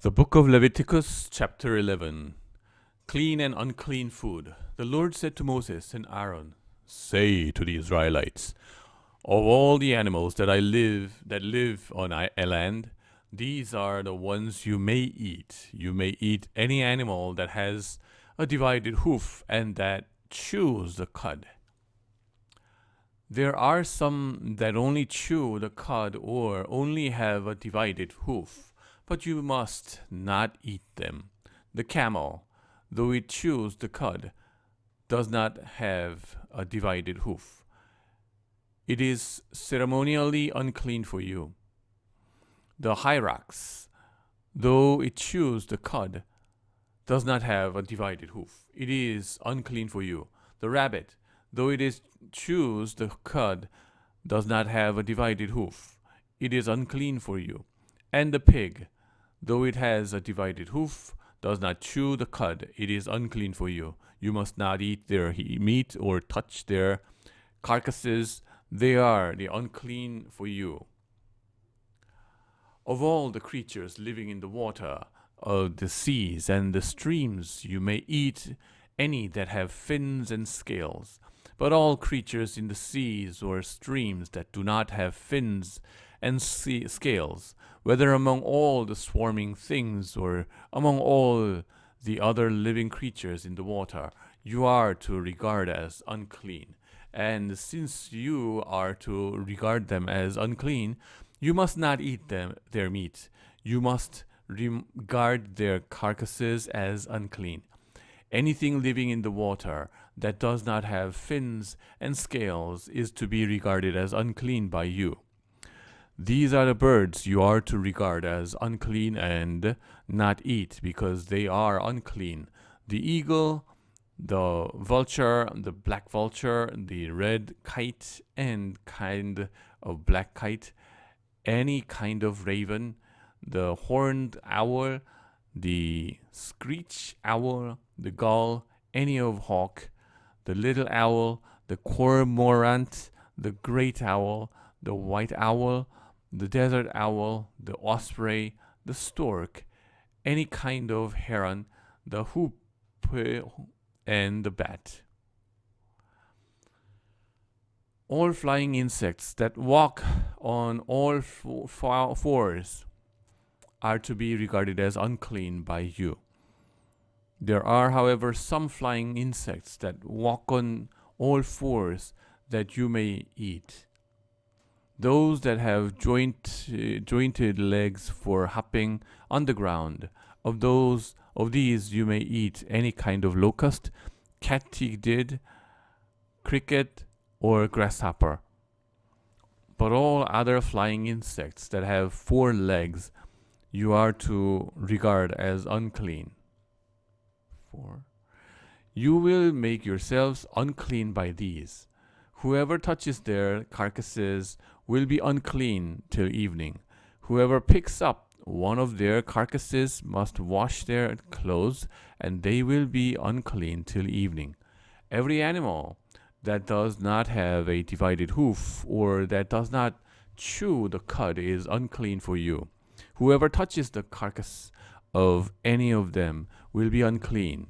The book of Leviticus, chapter 11. Clean and unclean food. The Lord said to Moses and Aaron, "Say to the Israelites, of all the animals that live on a land, these are the ones you may eat. You may eat any animal that has a divided hoof and that chews the cud. There are some that only chew the cud or only have a divided hoof, but you must not eat them. The camel, though it chews the cud, does not have a divided hoof. It is ceremonially unclean for you. The hyrax, though it chews the cud, does not have a divided hoof. It is unclean for you. The rabbit, though it chews the cud, does not have a divided hoof. It is unclean for you. And the pig, though it has a divided hoof, does not chew the cud. It is unclean for you. You must not eat their meat or touch their carcasses. They are the unclean for you. Of all the creatures living in the water of the seas and the streams, you may eat any that have fins and scales. But all creatures in the seas or streams that do not have fins and scales, whether among all the swarming things or among all the other living creatures in the water, you are to regard as unclean. And since you are to regard them as unclean, you must not eat their meat. You must regard their carcasses as unclean. Anything living in the water that does not have fins and scales is to be regarded as unclean by you. These are the birds you are to regard as unclean and not eat, because they are unclean: the eagle, the vulture, the black vulture, the red kite and kind of black kite, any kind of raven, the horned owl, the screech owl, the gull, any of hawk, the little owl, the cormorant, the great owl, the white owl, the desert owl, the osprey, the stork, any kind of heron, the hoop, and the bat. All flying insects that walk on all fours are to be regarded as unclean by you. There are, however, some flying insects that walk on all fours that you may eat. Those that have jointed legs for hopping on the ground, of these you may eat any kind of locust, katydid, cricket, or grasshopper. But all other flying insects that have 4 legs you are to regard as unclean. 4. You will make yourselves unclean by these. Whoever touches their carcasses will be unclean till evening. Whoever picks up one of their carcasses must wash their clothes, and they will be unclean till evening. Every animal that does not have a divided hoof or that does not chew the cud is unclean for you. Whoever touches the carcass of any of them will be unclean.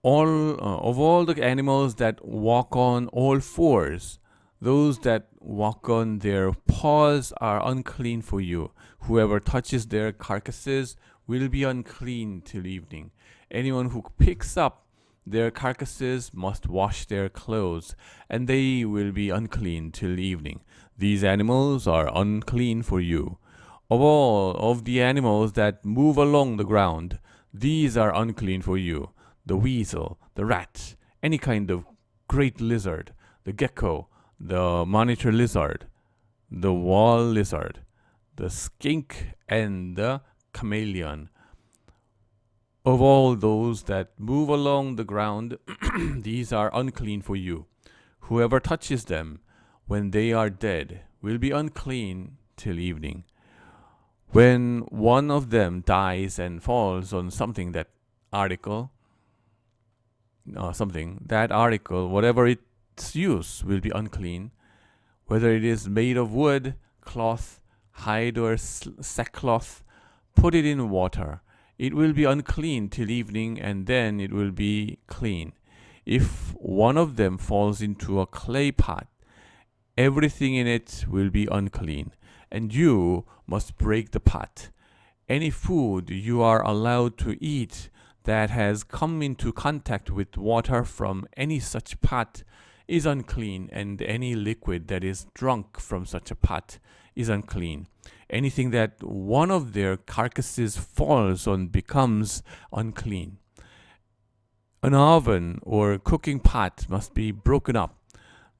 Of all the animals that walk on all fours, those that walk on their paws are unclean for you. Whoever touches their carcasses will be unclean till evening. Anyone who picks up their carcasses must wash their clothes, and they will be unclean till evening. These animals are unclean for you. Of all of the animals that move along the ground, these are unclean for you: the weasel, the rat, any kind of great lizard, the gecko, the monitor lizard, the wall lizard, the skink, and the chameleon. Of all those that move along the ground, these are unclean for you. Whoever touches them when they are dead will be unclean till evening. When one of them dies and falls on that article, whatever its use, will be unclean, whether it is made of wood, cloth, hide or sackcloth, put it in water. It will be unclean till evening, and then it will be clean. If one of them falls into a clay pot, everything in it will be unclean, and you must break the pot. Any food you are allowed to eat that has come into contact with water from any such pot is unclean, and any liquid that is drunk from such a pot is unclean. Anything that one of their carcasses falls on becomes unclean. An oven or cooking pot must be broken up.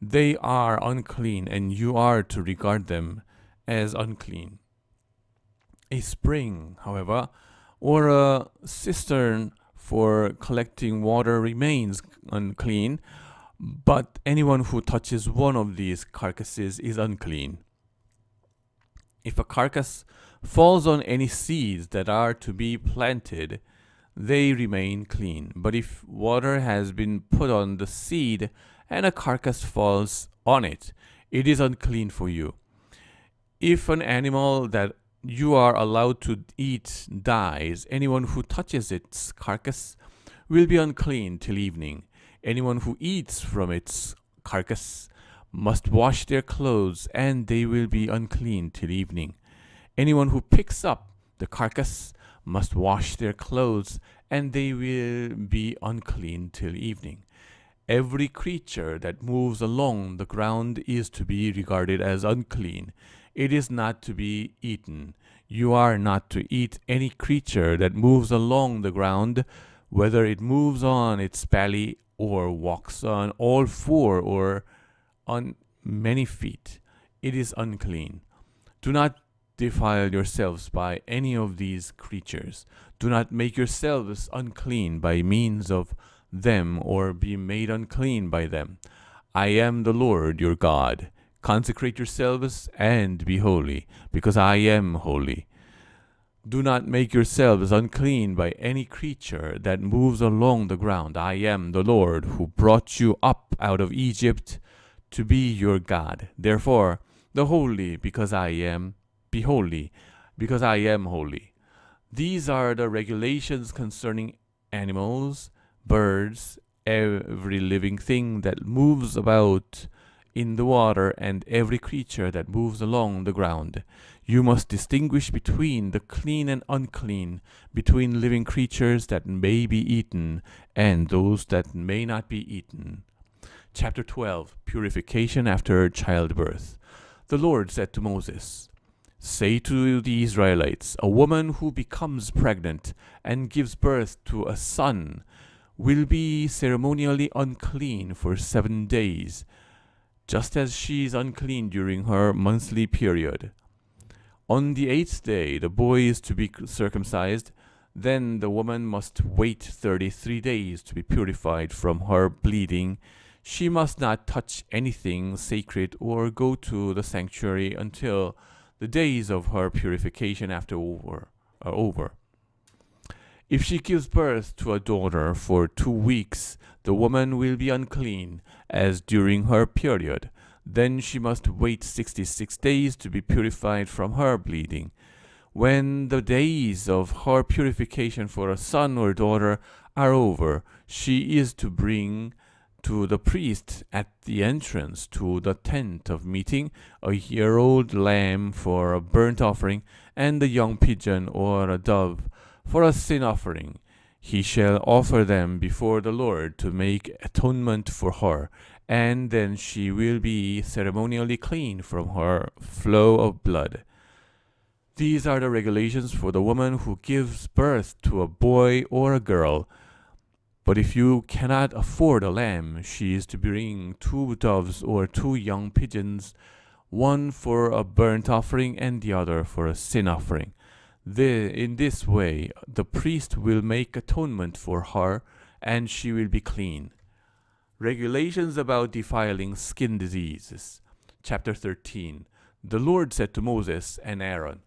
They are unclean, and you are to regard them as unclean. A spring, however, or a cistern for collecting water remains unclean, but anyone who touches one of these carcasses is unclean. If a carcass falls on any seeds that are to be planted, they remain clean. But if water has been put on the seed and a carcass falls on it, it is unclean for you. If an animal that you are allowed to eat dies, anyone who touches its carcass will be unclean till evening. Anyone who eats from its carcass must wash their clothes, and they will be unclean till evening. Anyone who picks up the carcass must wash their clothes, and they will be unclean till evening. Every creature that moves along the ground is to be regarded as unclean. It is not to be eaten. You are not to eat any creature that moves along the ground, whether it moves on its belly or walks on all four or on many feet. It is unclean. Do not defile yourselves by any of these creatures. Do not make yourselves unclean by means of them, or be made unclean by them. I am the Lord your God. Consecrate yourselves and be holy, because I am holy. Do not make yourselves unclean by any creature that moves along the ground. I am the Lord who brought you up out of Egypt to be your God. Therefore, be holy, because I am holy. These are the regulations concerning animals, birds, every living thing that moves about in the water, and every creature that moves along the ground. You must distinguish between the clean and unclean, between living creatures that may be eaten and those that may not be eaten. Chapter 12, Purification after Childbirth. The Lord said to Moses, Say to the Israelites, a woman who becomes pregnant and gives birth to a son will be ceremonially unclean for 7 days, just as she is unclean during her monthly period. On the 8th day, the boy is to be circumcised. Then the woman must wait 33 days to be purified from her bleeding. She must not touch anything sacred or go to the sanctuary until the days of her purification are over. If she gives birth to a daughter for 2 weeks, the woman will be unclean, as during her period. Then she must wait 66 days to be purified from her bleeding. When the days of her purification for a son or daughter are over, she is to bring to the priest at the entrance to the tent of meeting a year-old lamb for a burnt offering, and a young pigeon or a dove for a sin offering. He shall offer them before the Lord to make atonement for her, and then she will be ceremonially clean from her flow of blood. These are the regulations for the woman who gives birth to a boy or a girl. But if you cannot afford a lamb, she is to bring 2 doves or 2 young pigeons, one for a burnt offering and the other for a sin offering. In this way, the priest will make atonement for her, and she will be clean. Regulations about defiling skin diseases. Chapter 13. The Lord said to Moses and Aaron,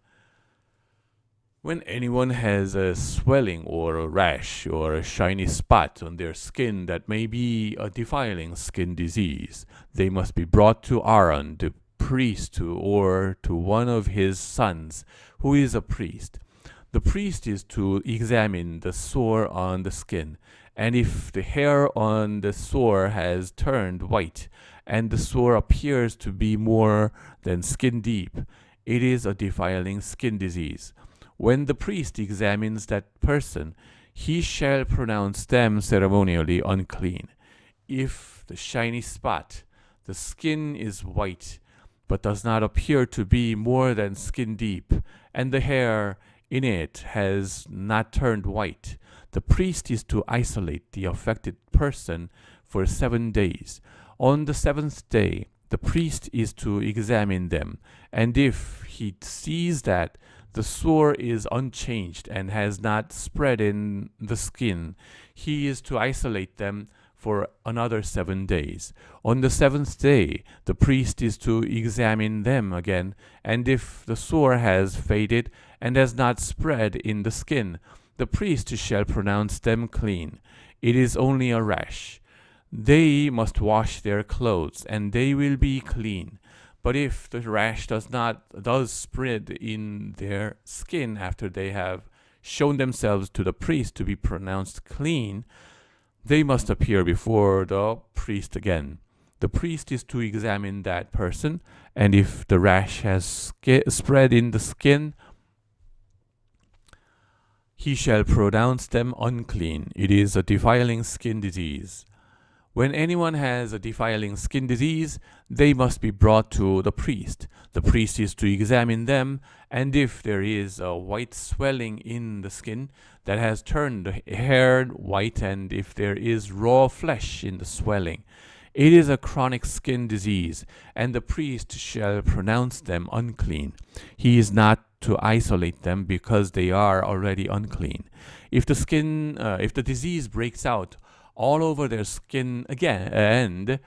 When anyone has a swelling or a rash or a shiny spot on their skin that may be a defiling skin disease, they must be brought to Aaron, the priest or to one of his sons who is a priest. The priest is to examine the sore on the skin, and if the hair on the sore has turned white, and the sore appears to be more than skin deep, it is a defiling skin disease. When the priest examines that person, he shall pronounce them ceremonially unclean. If the shiny spot, the skin is white, but does not appear to be more than skin deep, and the hair in it has not turned white, the priest is to isolate the affected person for 7 days. On the 7th day, the priest is to examine them, and if he sees that the sore is unchanged and has not spread in the skin, he is to isolate them for another 7 days. On the 7th day, the priest is to examine them again, and if the sore has faded and has not spread in the skin, the priest shall pronounce them clean. It is only a rash. They must wash their clothes, and they will be clean. But if the rash does spread in their skin after they have shown themselves to the priest to be pronounced clean, they must appear before the priest again. The priest is to examine that person, and if the rash has spread in the skin, he shall pronounce them unclean. It is a defiling skin disease. When anyone has a defiling skin disease, they must be brought to the priest. The priest is to examine them, and if there is a white swelling in the skin that has turned the hair white, and if there is raw flesh in the swelling, it is a chronic skin disease, and the priest shall pronounce them unclean. He is not to isolate them because they are already unclean. If the disease breaks out all over their skin again, and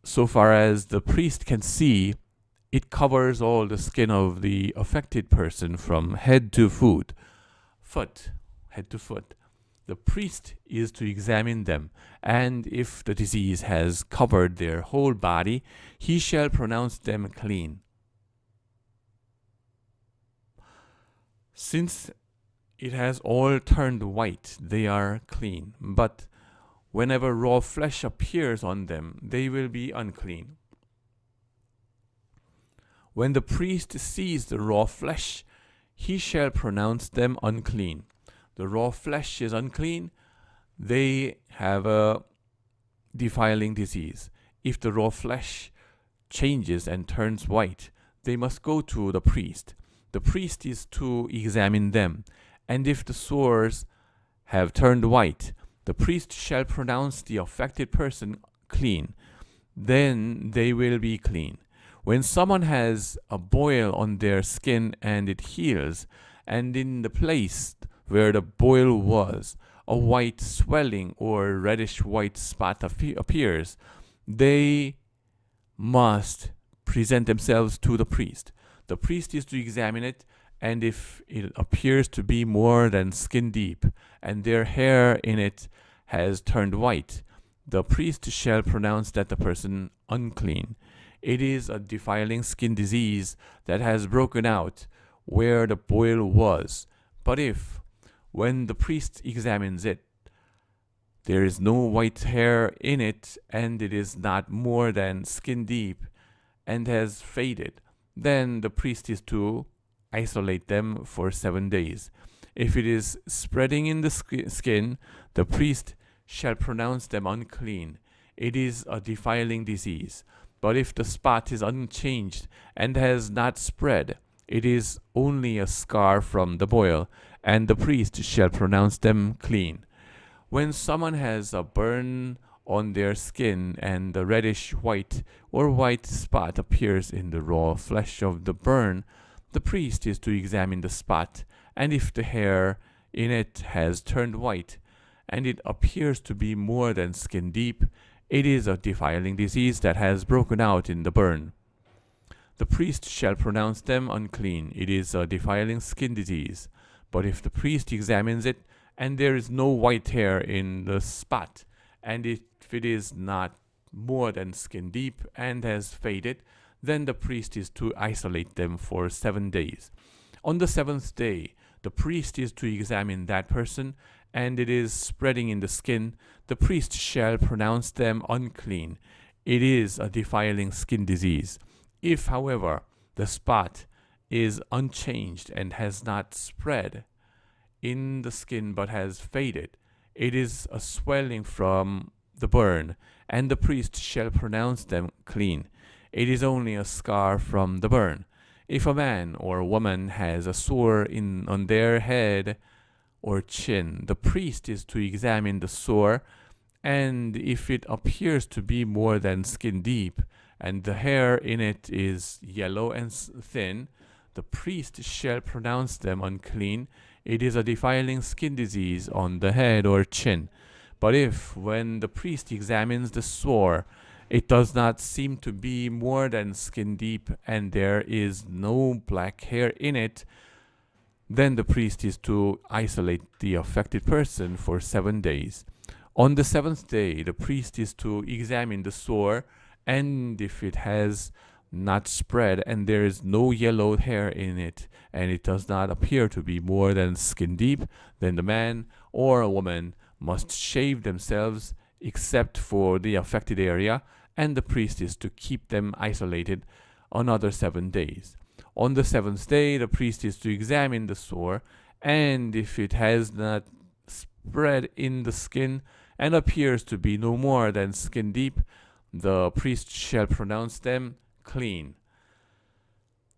so far as the priest can see, it covers all the skin of the affected person from head to foot. Head to foot. The priest is to examine them, and if the disease has covered their whole body, he shall pronounce them clean. Since it has all turned white, they are clean. But whenever raw flesh appears on them, they will be unclean. When the priest sees the raw flesh, he shall pronounce them unclean. The raw flesh is unclean. They have a defiling disease. If the raw flesh changes and turns white, they must go to the priest. The priest is to examine them, and if the sores have turned white, the priest shall pronounce the affected person clean. Then they will be clean. When someone has a boil on their skin and it heals, and in the place where the boil was, a white swelling or reddish white spot appears, they must present themselves to the priest. The priest is to examine it, and if it appears to be more than skin deep, and their hair in it has turned white, the priest shall pronounce that the person unclean. It is a defiling skin disease that has broken out where the boil was. But if, when the priest examines it, there is no white hair in it, and it is not more than skin deep, and has faded, then the priest is to isolate them for 7 days. If it is spreading in the skin, the priest shall pronounce them unclean. It is a defiling disease. But if the spot is unchanged and has not spread, it is only a scar from the boil, and the priest shall pronounce them clean. When someone has a burn on their skin and a reddish white or white spot appears in the raw flesh of the burn, the priest is to examine the spot, and if the hair in it has turned white, and it appears to be more than skin deep, it is a defiling disease that has broken out in the burn. The priest shall pronounce them unclean. It is a defiling skin disease. But if the priest examines it, and there is no white hair in the spot, and if it is not more than skin deep and has faded, then the priest is to isolate them for 7 days. On the seventh day, the priest is to examine that person, and it is spreading in the skin. The priest shall pronounce them unclean. It is a defiling skin disease. If, however, the spot is unchanged and has not spread in the skin but has faded, it is a swelling from the burn, and the priest shall pronounce them clean. It is only a scar from the burn. If a man or a woman has a sore on their head or chin, the priest is to examine the sore, and if it appears to be more than skin deep, and the hair in it is yellow and thin, the priest shall pronounce them unclean. It is a defiling skin disease on the head or chin. But if, when the priest examines the sore, it does not seem to be more than skin deep, and there is no black hair in it, then the priest is to isolate the affected person for 7 days. On the seventh day, the priest is to examine the sore, and if it has not spread and there is no yellow hair in it, and it does not appear to be more than skin deep, then the man or a woman must shave themselves except for the affected area, and the priest is to keep them isolated another 7 days. On the seventh day, the priest is to examine the sore, and if it has not spread in the skin and appears to be no more than skin deep, the priest shall pronounce them clean.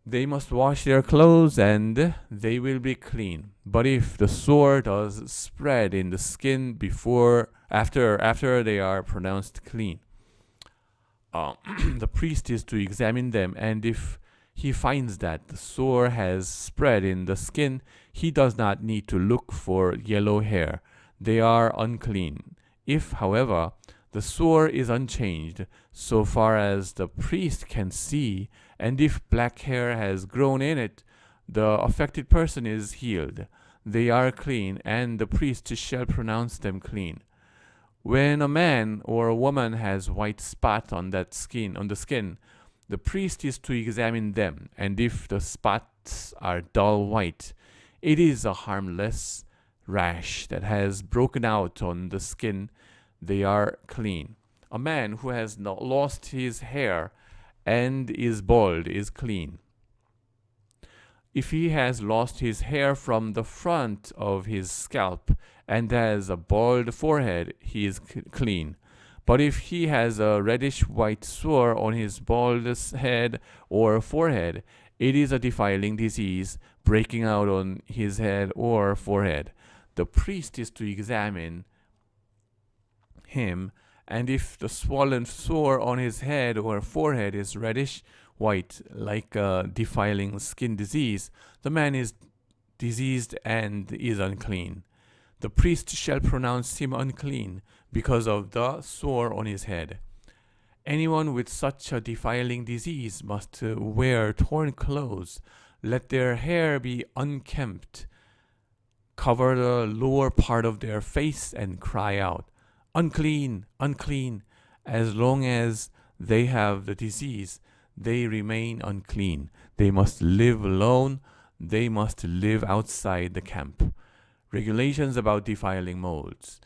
They must wash their clothes, and they will be clean. But if the sore does spread in the skin after they are pronounced clean, the priest is to examine them, and if he finds that the sore has spread in the skin, he does not need to look for yellow hair. They are unclean. If, however, the sore is unchanged so far as the priest can see, and if black hair has grown in it, the affected person is healed. They are clean, and the priest shall pronounce them clean. When a man or a woman has white spot on the skin, the priest is to examine them, and if the spots are dull white, it is a harmless rash that has broken out on the skin. They are clean. A man who has not lost his hair and is bald is clean. If he has lost his hair from the front of his scalp and has a bald forehead, he is clean. But if he has a reddish-white sore on his bald head or forehead, it is a defiling disease breaking out on his head or forehead. The priest is to examine him, and if the swollen sore on his head or forehead is reddish-white, like a defiling skin disease, the man is diseased and is unclean. The priest shall pronounce him unclean because of the sore on his head. Anyone with such a defiling disease must wear torn clothes. Let their hair be unkempt. Cover the lower part of their face and cry out, "Unclean, unclean." As long as they have the disease, they remain unclean. They must live alone. They must live outside the camp. Regulations about defiling molds.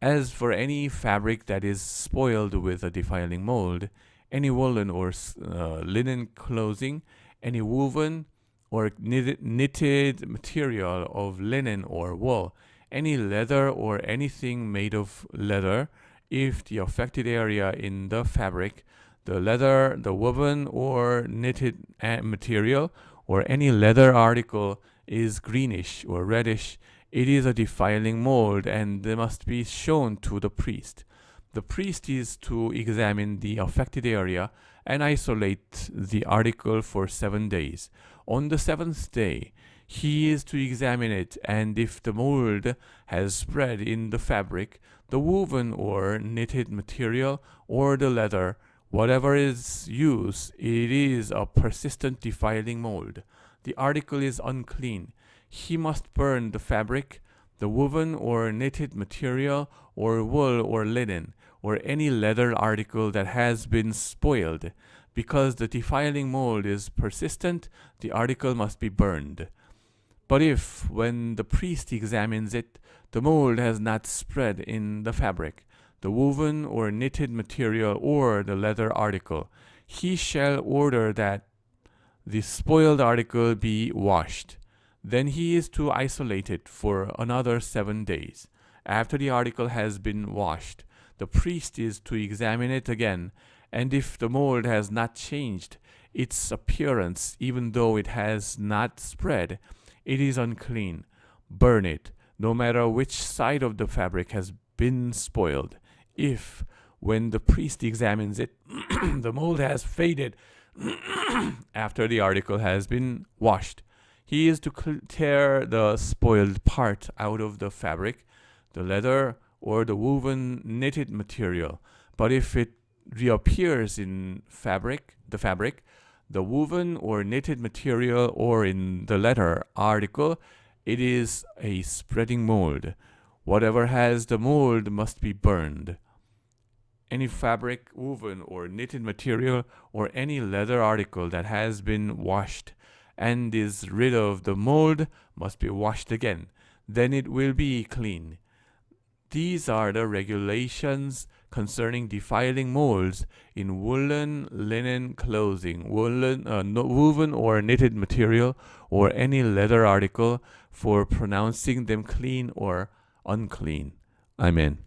As for any fabric that is spoiled with a defiling mold, any woolen or linen clothing, any woven or knitted material of linen or wool, any leather or anything made of leather, if the affected area in the fabric, the leather, the woven or knitted material, or any leather article is greenish or reddish, it is a defiling mold, and they must be shown to the priest. The priest is to examine the affected area and isolate the article for 7 days. On the seventh day, he is to examine it, and if the mold has spread in the fabric, the woven or knitted material, or the leather, whatever is used, it is a persistent defiling mold. The article is unclean. He must burn the fabric, the woven or knitted material, or wool or linen, or any leather article that has been spoiled. Because the defiling mold is persistent, the article must be burned. But if, when the priest examines it, the mold has not spread in the fabric, the woven or knitted material, or the leather article, he shall order that the spoiled article be washed. Then he is to isolate it for another 7 days. After the article has been washed, the priest is to examine it again, and if the mold has not changed its appearance, even though it has not spread, it is unclean. Burn it, no matter which side of the fabric has been spoiled. If, when the priest examines it, the mold has faded after the article has been washed, he is to tear the spoiled part out of the fabric, the leather, or the woven knitted material. But if it reappears in the fabric, the woven or knitted material, or in the leather article, it is a spreading mold. Whatever has the mold must be burned. Any fabric, woven or knitted material, or any leather article that has been washed and is rid of the mold must be washed again. Then it will be clean. These are the regulations concerning defiling molds in woolen, linen clothing, woven or knitted material, or any leather article, for pronouncing them clean or unclean. Amen.